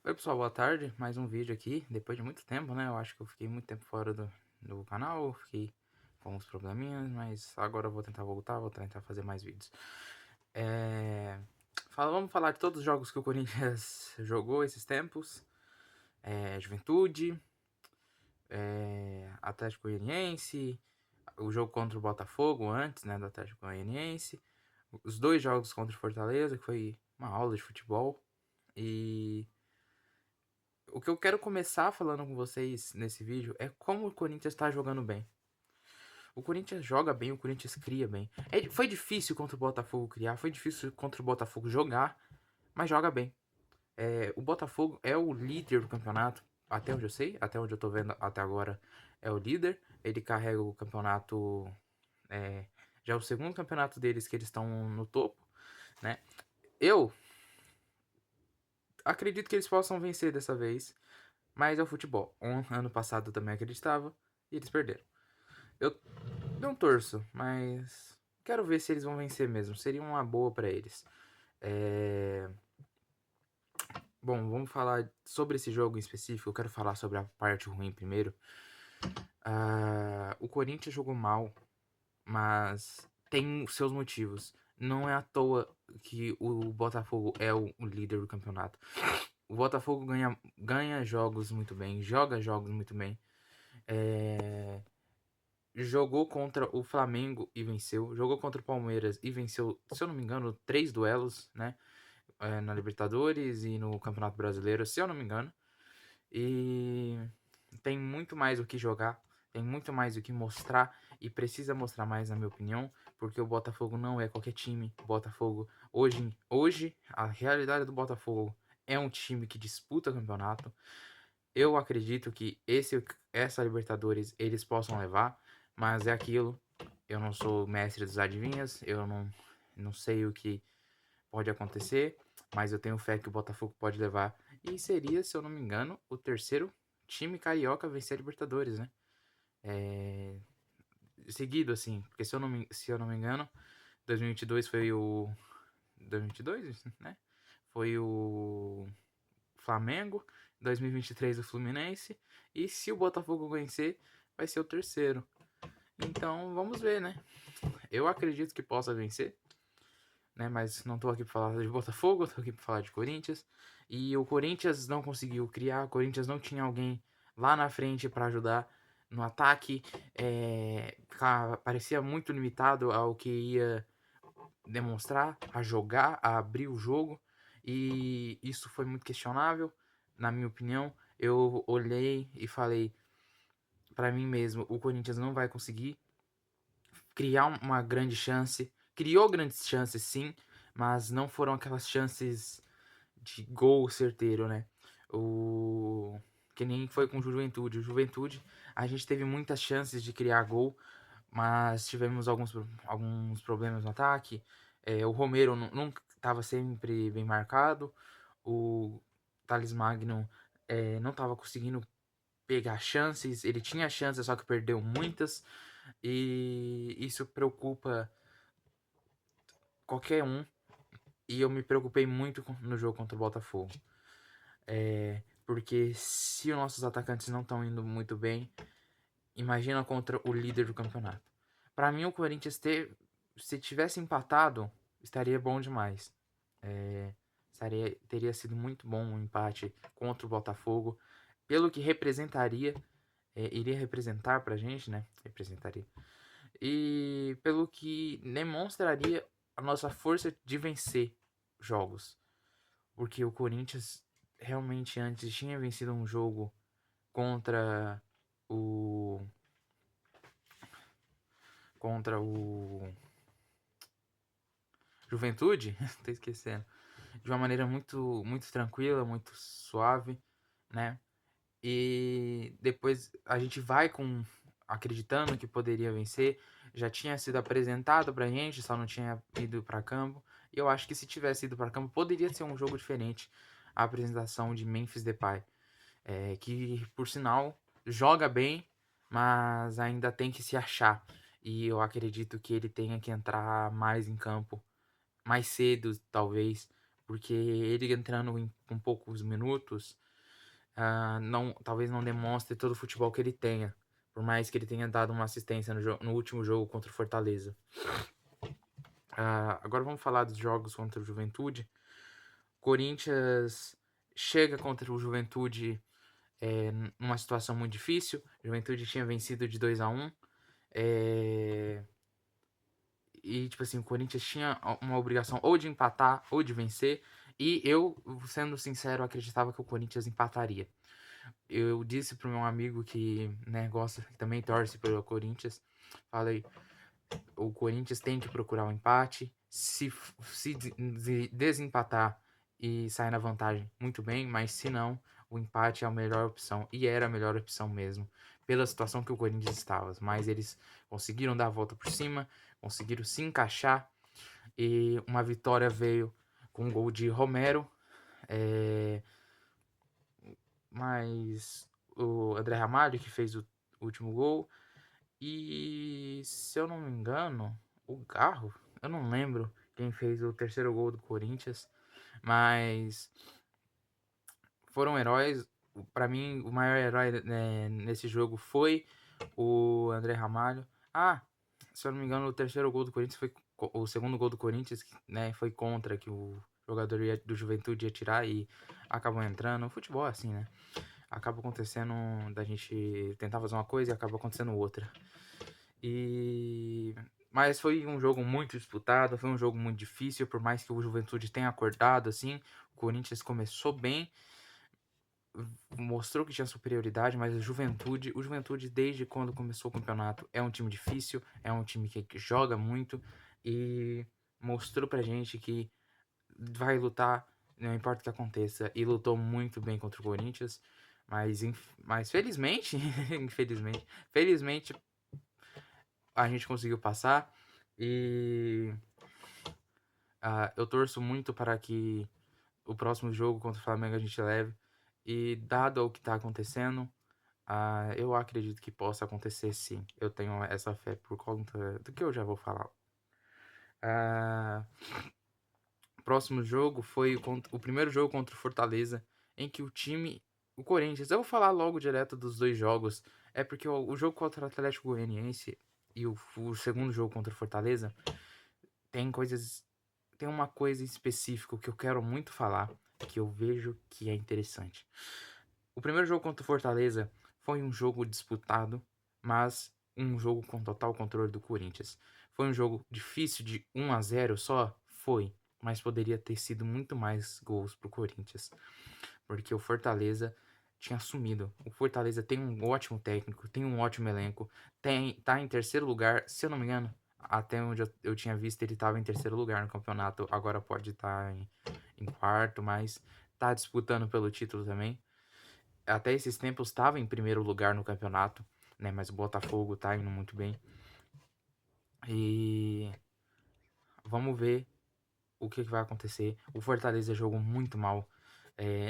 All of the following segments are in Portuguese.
Oi pessoal, boa tarde. Mais um vídeo aqui, depois de muito tempo, né? Eu acho que eu fiquei muito tempo fora do canal, fiquei com uns probleminhas, mas agora eu vou tentar voltar, vou tentar fazer mais vídeos. Vamos falar de todos os jogos que o Corinthians jogou esses tempos. Juventude, Atlético Goianiense, o jogo contra o Botafogo antes, né, do Atlético Goianiense. Os dois jogos contra o Fortaleza, que foi uma aula de futebol. E o que eu quero começar falando com vocês nesse vídeo é como o Corinthians está jogando bem. O Corinthians joga bem, o Corinthians cria bem. Foi difícil contra o Botafogo criar, foi difícil contra o Botafogo jogar, mas joga bem. O Botafogo é o líder do campeonato, até onde eu sei, até onde eu tô vendo até agora é o líder. Ele carrega o campeonato, já é o segundo campeonato deles que eles estão no topo, né? Eu acredito que eles possam vencer dessa vez, mas é o futebol. Ano passado eu também acreditava e eles perderam. Eu não torço, mas quero ver se eles vão vencer mesmo. Seria uma boa pra eles. É... Bom, vamos falar sobre esse jogo em específico. Eu quero falar sobre a parte ruim primeiro. O Corinthians jogou mal, mas tem seus motivos. Não é à toa que o Botafogo é o líder do campeonato. O Botafogo ganha jogos muito bem, joga jogos muito bem. Jogou contra o Flamengo e venceu. Jogou contra o Palmeiras e venceu, se eu não me engano, 3 duelos, né? Na Libertadores e no Campeonato Brasileiro, se eu não me engano. E tem muito mais o que jogar, tem muito mais o que mostrar e precisa mostrar mais, na minha opinião, porque o Botafogo não é qualquer time. O Botafogo, hoje a realidade do Botafogo é um time que disputa campeonato. Eu acredito que essa Libertadores eles possam levar, mas é aquilo. Eu não sou mestre dos adivinhas, eu não sei o que pode acontecer, mas eu tenho fé que o Botafogo pode levar. E seria, se eu não me engano, o terceiro time carioca a vencer a Libertadores, né? Seguido, assim, porque se eu não me engano, 2022 foi o. 2022, né? Foi o Flamengo, 2023 o Fluminense, e se o Botafogo vencer, vai ser o terceiro. Então vamos ver, né? Eu acredito que possa vencer, né? Mas não tô aqui pra falar de Botafogo, tô aqui pra falar de Corinthians. E o Corinthians não conseguiu criar, o Corinthians não tinha alguém lá na frente para ajudar no ataque. Parecia muito limitado ao que ia demonstrar, a jogar, a abrir o jogo. E isso foi muito questionável, na minha opinião. Eu olhei e falei para mim mesmo, o Corinthians não vai conseguir criar uma grande chance. Criou grandes chances, sim, mas não foram aquelas chances de gol certeiro, né? O que nem foi com o Juventude. O Juventude, a gente teve muitas chances de criar gol, mas tivemos alguns problemas no ataque. O Romero não estava sempre bem marcado. O Thales Magno não estava conseguindo pegar chances. Ele tinha chances, só que perdeu muitas. E isso preocupa qualquer um. E eu me preocupei muito no jogo contra o Botafogo. Porque se os nossos atacantes não estão indo muito bem, imagina contra o líder do campeonato. Para mim, o Corinthians se tivesse empatado, estaria bom demais. Teria sido muito bom um empate contra o Botafogo, pelo que representaria, iria representar pra gente, né? Representaria. E pelo que demonstraria a nossa força de vencer jogos. Porque o Corinthians realmente antes tinha vencido um jogo contra o contra o Juventude, tô esquecendo, de uma maneira muito tranquila, muito suave, né? E depois a gente vai com acreditando que poderia vencer, já tinha sido apresentado pra gente, só não tinha ido para campo. E eu acho que se tivesse ido para campo poderia ser um jogo diferente. A apresentação de Memphis Depay, que por sinal joga bem, mas ainda tem que se achar. E eu acredito que ele tenha que entrar mais em campo, mais cedo, talvez, porque ele entrando com poucos minutos, talvez não demonstre todo o futebol que ele tenha, por mais que ele tenha dado uma assistência no último jogo contra o Fortaleza. Agora vamos falar dos jogos contra o Juventude. Corinthians chega contra o Juventude numa situação muito difícil. O Juventude tinha vencido de 2-1. E, tipo assim, o Corinthians tinha uma obrigação ou de empatar ou de vencer. E eu, sendo sincero, acreditava que o Corinthians empataria. Eu disse pro meu amigo que, né, gosta, que também torce pelo Corinthians. Falei, o Corinthians tem que procurar um empate. Se desempatar e sair na vantagem, muito bem. Mas se não, o empate é a melhor opção. E era a melhor opção mesmo. Pela situação que o Corinthians estava. Mas eles conseguiram dar a volta por cima. Conseguiram se encaixar. E uma vitória veio com um gol de Romero. Mas o André Ramalho que fez o último gol. E se eu não me engano, o Garro, eu não lembro quem fez o terceiro gol do Corinthians, mas foram heróis. Para mim, o maior herói, né, nesse jogo foi o André Ramalho. Se eu não me engano, o terceiro gol do Corinthians foi o segundo gol do Corinthians, né, foi contra que o jogador do Juventude ia tirar e acabou entrando. O futebol é assim, né? Acaba acontecendo da gente tentar fazer uma coisa e acaba acontecendo outra. Mas foi um jogo muito disputado, foi um jogo muito difícil, por mais que o Juventude tenha acordado assim, o Corinthians começou bem, mostrou que tinha superioridade, mas o Juventude desde quando começou o campeonato é um time difícil, é um time que joga muito e mostrou pra gente que vai lutar, não importa o que aconteça, e lutou muito bem contra o Corinthians, mas felizmente, felizmente a gente conseguiu passar e eu torço muito para que o próximo jogo contra o Flamengo a gente leve. E dado o que está acontecendo, eu acredito que possa acontecer sim. Eu tenho essa fé por conta do que eu já vou falar. Próximo jogo foi o primeiro jogo contra o Fortaleza, em que o Corinthians, eu vou falar logo direto dos dois jogos, é porque o jogo contra o Atlético Goianiense e o segundo jogo contra o Fortaleza tem uma coisa específica que eu quero muito falar, que eu vejo que é interessante. O primeiro jogo contra o Fortaleza foi um jogo disputado, mas um jogo com total controle do Corinthians. Foi um jogo difícil de 1-0 só? Foi, mas poderia ter sido muito mais gols pro Corinthians, porque o Fortaleza tinha sumido. O Fortaleza tem um ótimo técnico, tem um ótimo elenco, tá em terceiro lugar, se eu não me engano, até onde eu tinha visto ele estava em terceiro lugar no campeonato, agora pode estar em quarto, mas tá disputando pelo título também. Até esses tempos estava em primeiro lugar no campeonato, né? Mas o Botafogo tá indo muito bem. E vamos ver o que vai acontecer. O Fortaleza jogou muito mal.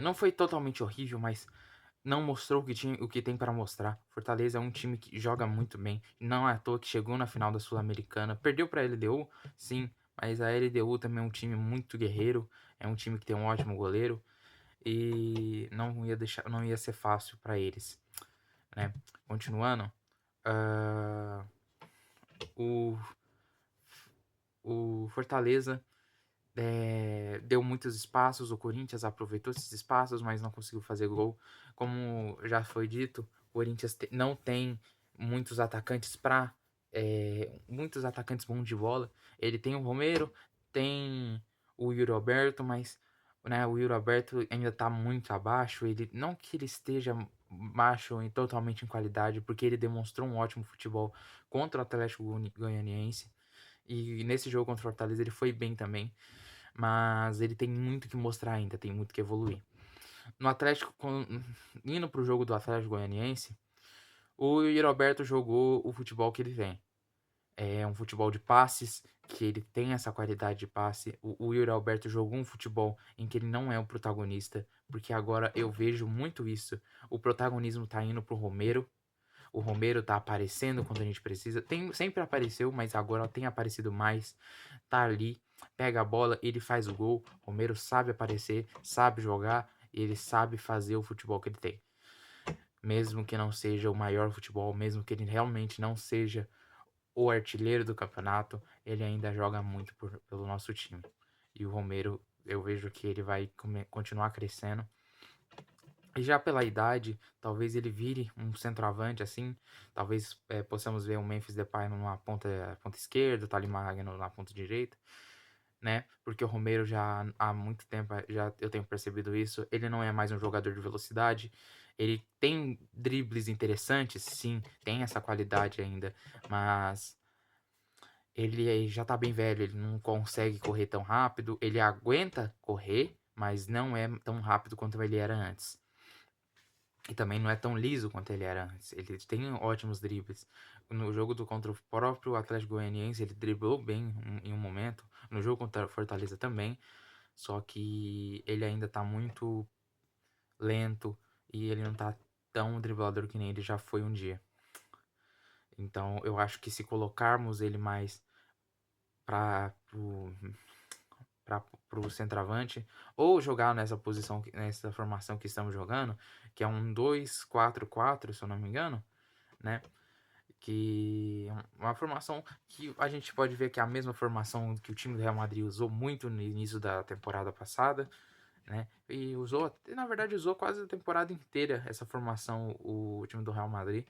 Não foi totalmente horrível, mas não mostrou o que tem para mostrar. Fortaleza é um time que joga muito bem. Não é à toa que chegou na final da Sul-Americana. Perdeu para a LDU, sim, mas a LDU também é um time muito guerreiro. É um time que tem um ótimo goleiro. E não ia ser fácil para eles, né? Continuando, uh, o, o Fortaleza deu muitos espaços, o Corinthians aproveitou esses espaços, mas não conseguiu fazer gol. Como já foi dito, o Corinthians não tem muitos atacantes muitos atacantes bons de bola. Ele tem o Romero, tem o Yuri Alberto, mas né, o Yuri Alberto ainda está muito abaixo. Ele não que ele esteja baixo totalmente em qualidade, porque ele demonstrou um ótimo futebol contra o Atlético Goianiense. E nesse jogo contra o Fortaleza ele foi bem também, mas ele tem muito que mostrar ainda, tem muito que evoluir. No Atlético, indo pro jogo do Atlético Goianiense, o Yuri Alberto jogou o futebol que ele tem. É um futebol de passes, que ele tem essa qualidade de passe. O Yuri Alberto jogou um futebol em que ele não é o protagonista, porque agora eu vejo muito isso. O protagonismo tá indo pro Romero. O Romero tá aparecendo quando a gente precisa. Sempre apareceu, mas agora tem aparecido mais. Tá ali, pega a bola, ele faz o gol. O Romero sabe aparecer, sabe jogar e ele sabe fazer o futebol que ele tem. Mesmo que não seja o maior futebol, mesmo que ele realmente não seja o artilheiro do campeonato, ele ainda joga muito pelo nosso time. E o Romero, eu vejo que ele vai continuar crescendo. E já pela idade, talvez ele vire um centroavante assim. Talvez possamos ver um Memphis Depay numa ponta esquerda, o Talismã Magno na ponta direita, né? Porque o Romero já há muito tempo, já eu tenho percebido isso, ele não é mais um jogador de velocidade. Ele tem dribles interessantes, sim, tem essa qualidade ainda, mas ele já tá bem velho, ele não consegue correr tão rápido, ele aguenta correr, mas não é tão rápido quanto ele era antes. E também não é tão liso quanto ele era antes. Ele tem ótimos dribles. No jogo contra o próprio Atlético Goianiense, ele driblou bem em um momento. No jogo contra a Fortaleza também. Só que ele ainda tá muito lento e ele não tá tão driblador que nem ele já foi um dia. Então eu acho que se colocarmos ele mais para o centroavante, ou jogar nessa posição, nessa formação que estamos jogando, que é um 2-4-4, se eu não me engano, né? Que é uma formação que a gente pode ver que é a mesma formação que o time do Real Madrid usou muito no início da temporada passada, né? E usou, na verdade, usou quase a temporada inteira essa formação o time do Real Madrid,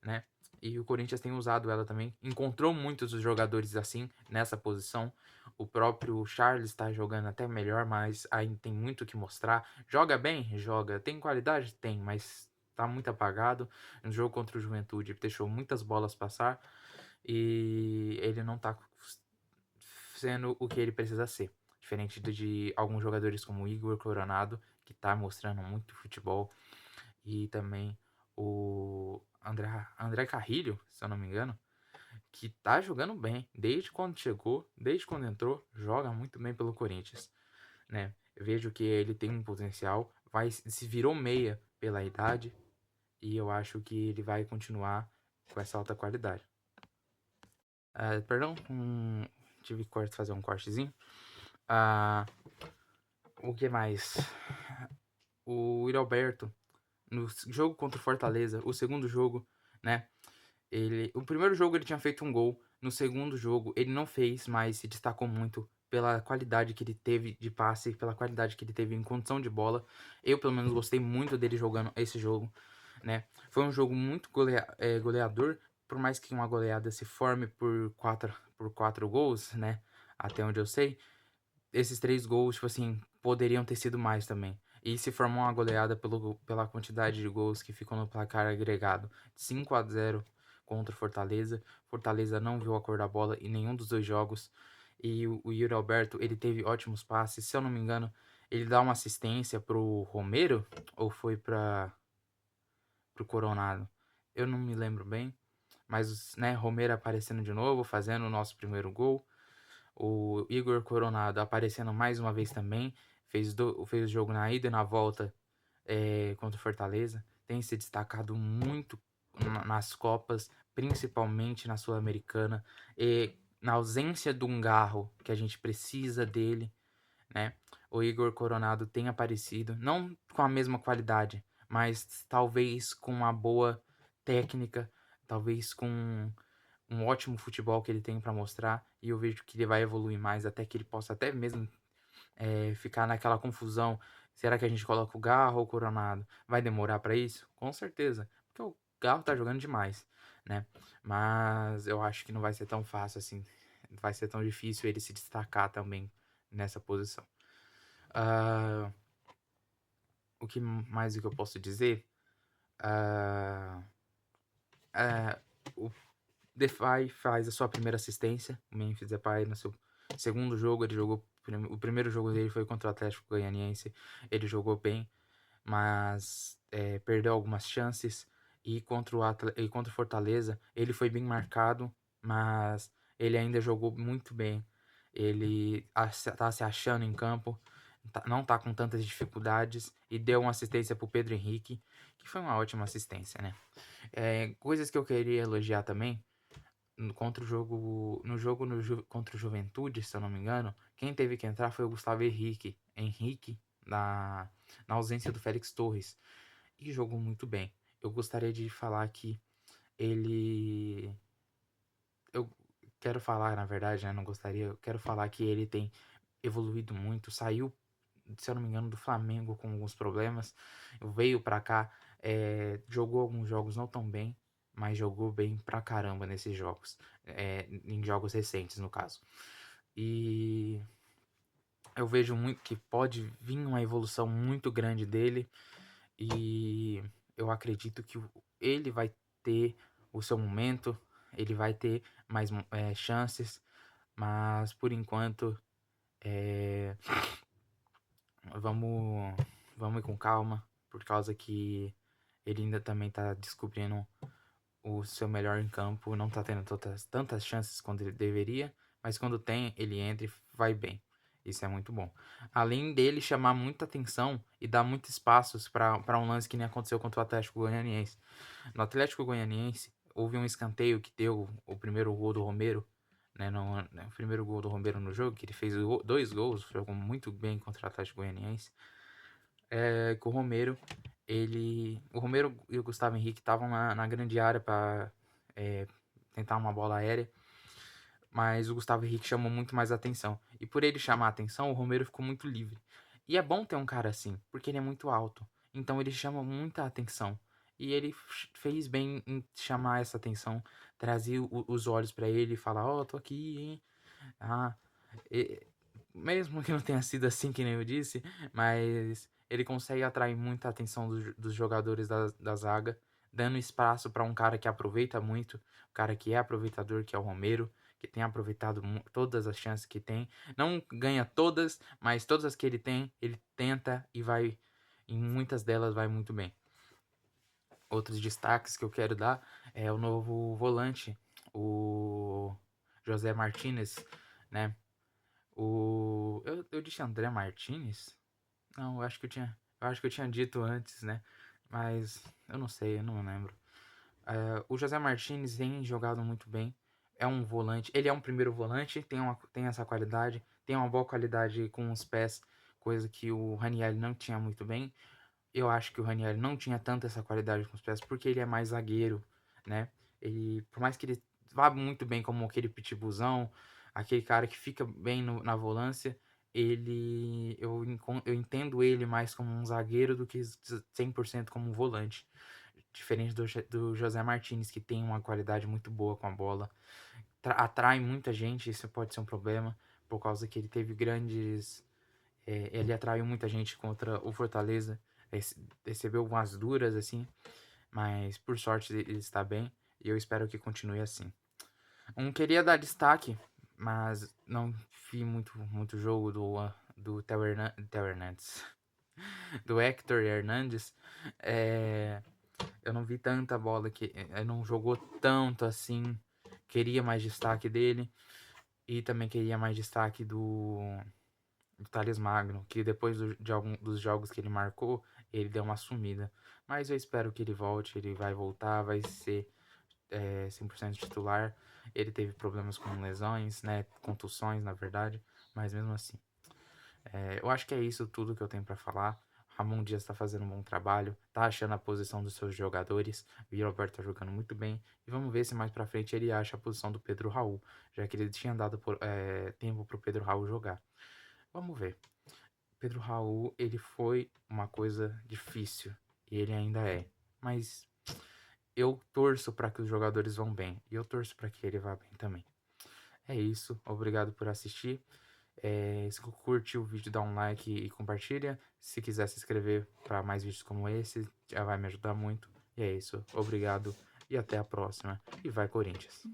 né? E o Corinthians tem usado ela também. Encontrou muitos dos jogadores assim nessa posição. O próprio Charles está jogando até melhor, mas ainda tem muito que mostrar. Joga bem? Joga. Tem qualidade? Tem, mas tá muito apagado. No jogo contra o Juventude deixou muitas bolas passar e ele não tá sendo o que ele precisa ser. Diferente de alguns jogadores como o Igor Coronado, que tá mostrando muito futebol, e também o André Carrilho, se eu não me engano, que tá jogando bem desde quando chegou, desde quando entrou, joga muito bem pelo Corinthians, né? Eu vejo que ele tem um potencial, se virou meia pela idade e eu acho que ele vai continuar com essa alta qualidade. Perdão, tive que fazer um cortezinho. O que mais? O Alberto no jogo contra o Fortaleza, o segundo jogo, né? O primeiro jogo ele tinha feito um gol, no segundo jogo ele não fez, mas se destacou muito pela qualidade que ele teve de passe, pela qualidade que ele teve em condição de bola. Eu, pelo menos, gostei muito dele jogando esse jogo, né? Foi um jogo muito goleador, por mais que uma goleada se forme por quatro gols, né? Até onde eu sei, esses 3 gols, tipo assim, poderiam ter sido mais também. E se formou uma goleada pela quantidade de gols que ficou no placar agregado. 5-0 contra o Fortaleza. Fortaleza não viu a cor da bola em nenhum dos 2 jogos. E o Yuri Alberto, ele teve ótimos passes. Se eu não me engano, ele dá uma assistência pro Romero ou foi pro Coronado? Eu não me lembro bem. Mas, né, Romero aparecendo de novo, fazendo o nosso primeiro gol. O Igor Coronado aparecendo mais uma vez também. Fez o jogo na ida e na volta contra o Fortaleza. Tem se destacado muito nas Copas, principalmente na Sul-Americana. E na ausência de um Garro, que a gente precisa dele, né? O Igor Coronado tem aparecido, não com a mesma qualidade, mas talvez com uma boa técnica, talvez com um ótimo futebol que ele tem para mostrar, e eu vejo que ele vai evoluir mais até que ele possa até mesmo ficar naquela confusão. Será que a gente coloca o Garro ou o Coronado? Vai demorar para isso? Com certeza, porque o Garro tá jogando demais, né? Mas eu acho que não vai ser tão fácil assim, vai ser tão difícil ele se destacar também nessa posição. Ah, o que mais que eu posso dizer? Ah, o Depay faz a sua primeira assistência. O Memphis Depay no seu segundo jogo, ele jogou. O primeiro jogo dele foi contra o Atlético Goianiense. Ele jogou bem, mas perdeu algumas chances. E contra o Fortaleza, ele foi bem marcado, mas ele ainda jogou muito bem. Ele tá se achando em campo. não tá com tantas dificuldades e deu uma assistência pro Pedro Henrique, que foi uma ótima assistência, né? Coisas que eu queria elogiar também, contra o jogo, contra o Juventude, se eu não me engano, quem teve que entrar foi o Gustavo Henrique, na ausência do Félix Torres, e jogou muito bem. Eu gostaria de falar que ele. Eu quero falar, na verdade, né? Não gostaria. Eu quero falar que ele tem evoluído muito. Saiu, se eu não me engano, do Flamengo com alguns problemas. Veio pra cá, jogou alguns jogos não tão bem, mas jogou bem pra caramba nesses jogos. Em jogos recentes, no caso. E eu vejo muito que pode vir uma evolução muito grande dele. E eu acredito que ele vai ter o seu momento, ele vai ter mais chances, mas por enquanto é, vamos, vamos ir com calma, por causa que ele ainda também tá descobrindo o seu melhor em campo, não tá tendo tantas chances quanto ele deveria, mas quando tem, ele entra e vai bem. Isso é muito bom. Além dele chamar muita atenção e dar muitos espaços para um lance que nem aconteceu contra o Atlético Goianiense. No Atlético Goianiense, houve um escanteio que deu o primeiro gol do Romero, né, o primeiro gol do Romero no jogo, que ele fez 2 gols, jogou muito bem contra o Atlético Goianiense. Que o Romero, o Romero e o Gustavo Henrique estavam na grande área para tentar uma bola aérea, mas o Gustavo Henrique chamou muito mais atenção. E por ele chamar a atenção, o Romero ficou muito livre. E é bom ter um cara assim, porque ele é muito alto. Então ele chama muita atenção. E ele fez bem em chamar essa atenção, trazer os olhos para ele e falar: Ó, tô aqui, hein? Ah, e- mesmo que não tenha sido assim que nem eu disse, mas ele consegue atrair muita atenção dos jogadores da zaga, dando espaço para um cara que aproveita muito, um cara que é aproveitador, que é o Romero, que tem aproveitado todas as chances que tem. Não ganha todas, mas todas as que ele tem, ele tenta e vai, em muitas delas vai muito bem. Outros destaques que eu quero dar é o novo volante, o José Martinez, né? Eu disse André Martinez? Não, eu acho que eu tinha dito antes, né? Mas eu não sei, eu não lembro. O José Martinez tem jogado muito bem. É um volante, ele é um primeiro volante, tem essa qualidade, tem uma boa qualidade com os pés, coisa que o Ranieri não tinha muito bem. Eu acho que o Ranieri não tinha tanto essa qualidade com os pés, porque ele é mais zagueiro, né? Por mais que ele vá muito bem como aquele pitbullzão, aquele cara que fica bem na volância, eu entendo ele mais como um zagueiro do que 100% como um volante. Diferente do José Martinez, que tem uma qualidade muito boa com a bola. Atrai muita gente, isso pode ser um problema, por causa que ele teve grandes ele atraiu muita gente contra o Fortaleza. Recebeu algumas duras, assim. Mas por sorte ele está bem. E eu espero que continue assim. Queria dar destaque, mas não vi muito jogo do Theo Hernandes. Do Hector Hernandes. Eu não vi tanta bola que. Ele não jogou tanto assim. Queria mais destaque dele. E também queria mais destaque do Thales Magno, que depois de algum dos jogos que ele marcou, ele deu uma sumida. Mas eu espero que ele volte, ele vai voltar, vai ser 100% titular. Ele teve problemas com lesões, né, contusões, na verdade, mas mesmo assim. Eu acho que é isso tudo que eu tenho para falar. Ramon Dias está fazendo um bom trabalho, tá achando a posição dos seus jogadores. O Roberto tá jogando muito bem. E vamos ver se mais pra frente ele acha a posição do Pedro Raul, já que ele tinha dado tempo pro Pedro Raul jogar. Vamos ver. Pedro Raul, ele foi uma coisa difícil e ele ainda é. Mas eu torço para que os jogadores vão bem e eu torço para que ele vá bem também. É isso, obrigado por assistir. Se curtiu o vídeo, dá um like e compartilha. Se quiser se inscrever para mais vídeos como esse, já vai me ajudar muito. E é isso, obrigado e até a próxima. E vai Corinthians!